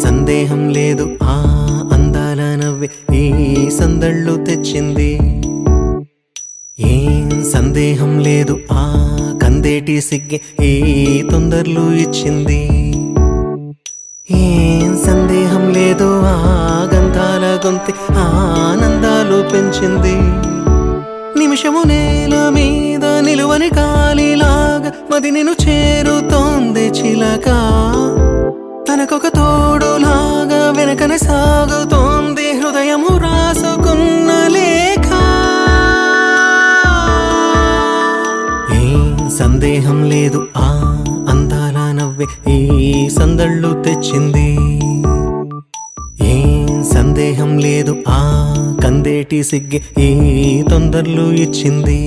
సందేహం లేదు ఆ అందాల నవ్వే ఈ సందళ్ళు తెచ్చింది. ఏం సందేహం లేదు ఆ కందేటి సిగ్గే ఈ తొందరలు ఇచ్చింది. ఏం సందేహం లేదు ఆ గంధాల గొంతె ఆనందాలు పెంచింది. నిమిషము నేల మీద నిలువని కాలిలాగా మది నిన్ను చేరుతోంది చిలక. తనకొక తోడులాగా వెనకనే సాగుతోంది హృదయము రాసుకున్న లేఖ. ఏం సందేహం లేదు ఆ అందాల నవ్వే ఈ సందళ్ళు తెచ్చింది. ఏం సందేహం లేదు ఆ కందేటి సిగ్గే ఈ తొందరలు ఇచ్చింది.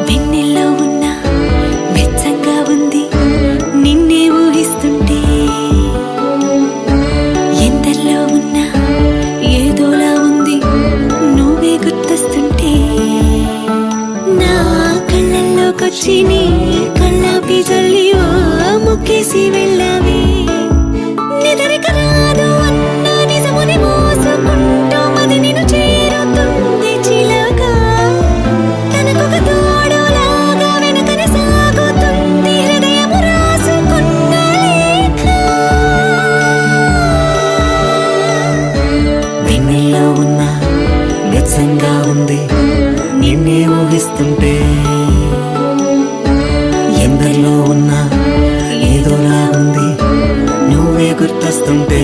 వెన్నెల్లో ఉన్న వెచ్చంగా ఉంది నిన్నే ఊహిస్తుంటే. ఎందరిలో ఉన్న ఏదోలా ఉంది నువ్వే గుర్తొస్తుంటే. నా కళ్ళల్లోకొచ్చి నీ కళ్ళాపి జల్లి ముక్కేసి వెళ్ళావి. నిదరిక రాదు అన్న నిజముని మోసుకుంటూ మది నిన్ను చేరుతుంది చిలక. తనకొక తోడులాగా వెనకనే సాగుతుంది హృదయము రాసుకున్న లేఖ. వెన్నెల్లో ఉన్న వెచ్చంగా ఉంది నిన్నే ఊహిస్తుంటే. ఎందరిలో ఉన్న ఏదోలా ఉంది నువ్వే గుర్తొస్తుంటే.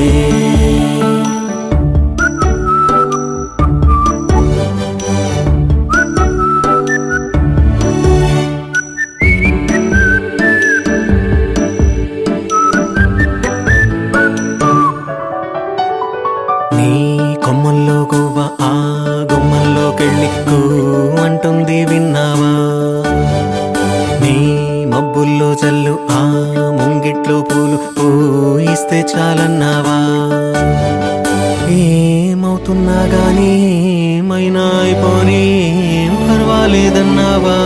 నీ కొమ్మల్లో గువ్వ ఆ గుమ్మల్లోకెళ్ళి కూ అంటుంది విన్నావా. నీ మబ్బుల్లో చల్లు ఆ ముంగిట్లో పూలు పూయిస్తే చాలన్నావా. ఏమవుతున్నా గానీ ఏమైనా అయిపోనీ పర్వాలేదన్నావా.